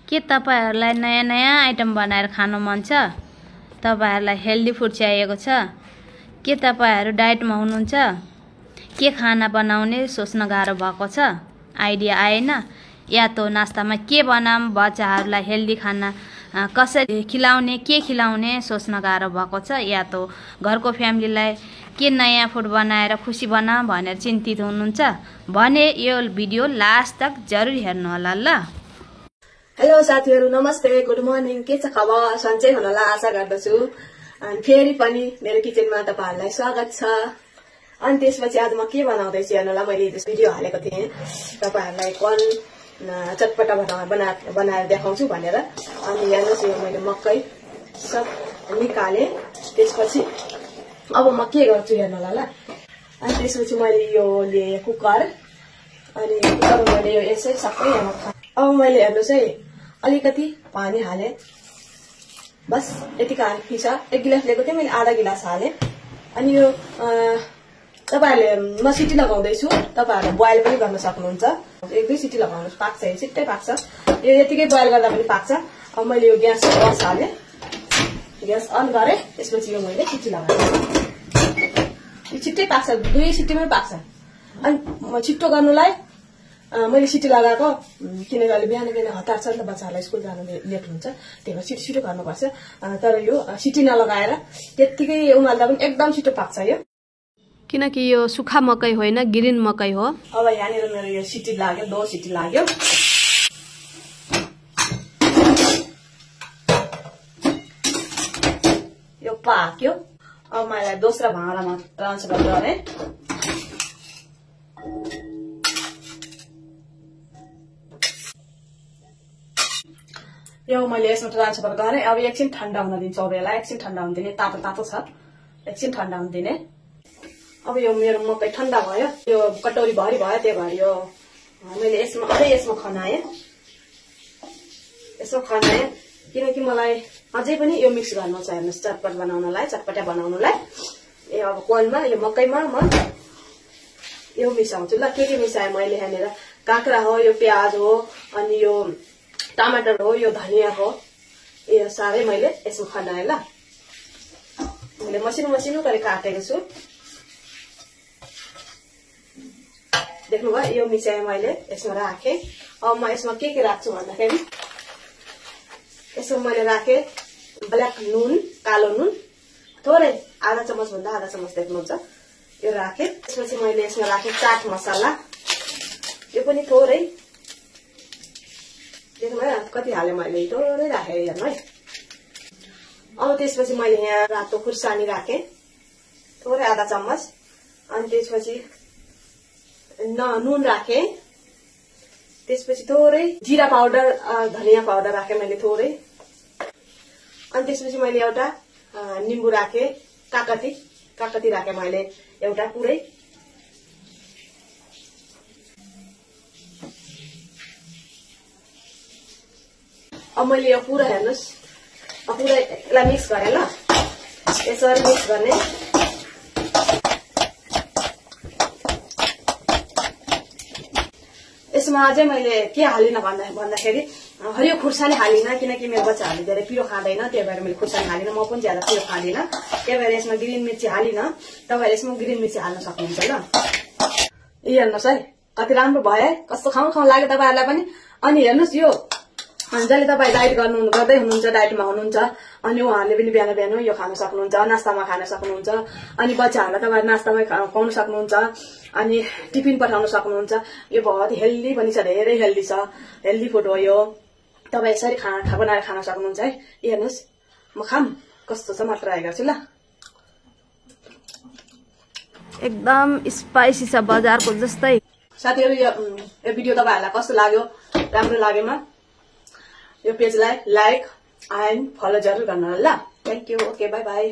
के तपाईहरुलाई नयाँ नयाँ आइटम बनाएर खान मन छ? तपाईहरुलाई हेल्दी फुड चाहिएको छ? के तपाईहरु डाइटमा हुनुहुन्छ? के खाना बनाउने सोच्न गाह्रो भएको छ? आइडिया आएन? या तो नास्तामा के बनाम, बच्चाहरुलाई हेल्दी खाना कसरी खिलाउने, के खिलाउने सोच्न गाह्रो भएको छ? या तो घरको फ्यामिलीलाई के नयाँ फुड बनाएर खुसी बना भनेर चिन्तित हुनुहुन्छ भने यो भिडियो लास्ट तक जरुर हेर्नु होला ल। हेलो साथीहरु, नमस्ते, गुड मर्निङ। के छ खबर? सन्चै हुनला आशा गर्दछु। अनि फेरि पनि मेरो किचनमा तपाईहरुलाई स्वागत छ। अनि त्यसपछि आज म के बनाउँदै छु हेर्नुला। मैले यस भिडियो हालेको थिएँ तपाईहरुलाई कन चटपटा बनाएर देखाउँछु भनेर। अनि हेर्नुस्, यो मैले मकै सब निकाले। त्यसपछि अब म के गर्छु हेर्नुला ल। अनि त्यसपछि मैले यो लिए कुकर, अनि कुकरमा मैले यो यसै सबै अब मैले हेर्नुस् है अलिकति पानी हाले, बस यतिको हाल्नु छ। 1 गिलास लिएको थिएँ मैले, आधा गिलास हाले। अनि यो तपाईहरुले म सिटी लगाउँदैछु, तपाईहरुले बोइल पनि गर्न सक्नुहुन्छ। 1-2 सिटी लगाउनुस्, पाक्छ, यो छिट्टै पाक्छ। यो यतिकै बोइल गर्दा पनि पाक्छ। अब मैले यो ग्यास बस हाले, ग्यास अन गरे। त्यसपछि यो मैले सिटी लगाएँ, यो छिट्टै पाक्छ, 2 सिटीमै पाक्छ। अनि म छिट्टो गर्नुलाई मैले सिटी लगाएको, किनकि बिहान हतार छ नि त, बच्चाहरूलाई स्कुल जानु लेट हुन्छ, त्यही भएर छिटो गर्नुपर्छ। तर यो सिटी नलगाएर त्यतिकै उमाल्दा पनि एकदम छिटो पाक्छ यो, किनकि यो सुखा मकै होइन, ग्रीन मकै हो। अब यहाँनिर मेरो यो सिटी लाग्यो, 2 सिटी लाग्यो। यो पाक्यो। अब मैले दोस्रो भाँडामा ट्रान्सफर गरेँ। यो मैले यसमा ट्रान्सफर गरेँ। अब एकछिन ठन्डा हुन दिन्छु। अब यसलाई एकछिन ठन्डा हुन दिने, तातो तातो छ, एकछिन ठन्डा हुन दिने। अब यो मेरो मकै ठन्डा भयो, यो कटोरी भरि भयो, त्यही भएर यो मैले यसमा खनाएँ, किनकि मलाई अझै पनि यो मिक्स गर्नु छ। हेर्नुहोस्, चटपटा बनाउनलाई ए अब कोनमा यो मकैमा म यो मिसाउँछु ल। के मिसाएँ मैले यहाँनिर? काँक्रा हो, यो प्याज हो, अनि यो टमाटर हो, यो धनिया हो, यो सारै मैले यसमा खनाएँ ल। मैले मसिनो गरी काटेको छु, देख्नुभयो? यो मिसाएँ मैले, यसमा राखेँ। अब म यसमा के राख्छु भन्दाखेरि यसमा मैले राखेँ ब्ल्याक नुन, कालो नुन थोरै, आधा चम्मच भन्दा आधा चम्मच देख्नुहुन्छ, यो राखेँ। त्यसपछि मैले यसमा राखेँ चाट मसला, यो पनि थोरै, देख्नुभयो कति हाले मैले, थोरै राखेँ हेर्नु है। अब त्यसपछि मैले यहाँ रातो खुर्सानी राखेँ, थोरै आधा चम्मच। अनि त्यसपछि नुन राखेँ। त्यसपछि थोरै जिरा पाउडर, धनिया पाउडर राखेँ मैले थोरै। अनि त्यसपछि मैले एउटा निम्बु राखेँ, काकती राखेँ मैले एउटा पुरै। अब मैले यो पुरा हेर्नुहोस्, पुरा यसलाई मिक्स गरेँ ल। यसरी मिक्स गर्ने। यसमा अझै मैले के हालिन भन्दाखेरि हरियो खुर्सानी हालिन, किनकि मेरो बच्चाहरूले धेरै पिरो खाँदैन, त्यही भएर मैले खुर्सानी हालिन। म पनि ज्यादा पिरो खाँदिन, त्यही भएर यसमा ग्रिन मिर्ची हालिन। तपाईहरुले यसमा ग्रिन मिर्ची हाल्न सक्नुहुन्छ ल। हेर्नुहोस् है कति राम्रो भयो है, कस्तो खाउँ लाग्यो तपाईहरुलाई पनि। अनि हेर्नुहोस्, यो जसले तपाईँ डाइट गर्दै हुनुहुन्छ, डाइटमा हुनुहुन्छ, अनि उहाँहरूले पनि बिहान यो खान सक्नुहुन्छ, नास्तामा खान सक्नुहुन्छ। अनि बच्चाहरूलाई तपाईँ नास्तामा खुवाउन सक्नुहुन्छ, अनि टिफिन पठाउन सक्नुहुन्छ। यो बहुत हेल्दी पनि छ, धेरै हेल्दी छ, हेल्दी फुड हो यो। तपाईँ यसरी बनाएर खान सक्नुहुन्छ है। हेर्नुहोस्, म कस्तो छ म ट्राई गर्छु ल। एकदम स्पाइसी छ, बजारको जस्तै। साथीहरु, यो भिडियो तपाईहरुलाई कस्तो लाग्यो? राम्रो लागेमा यो पेजलाई लाइक एन्ड फलो जरुर गर्नु होला ल। Thank you, okay, by by.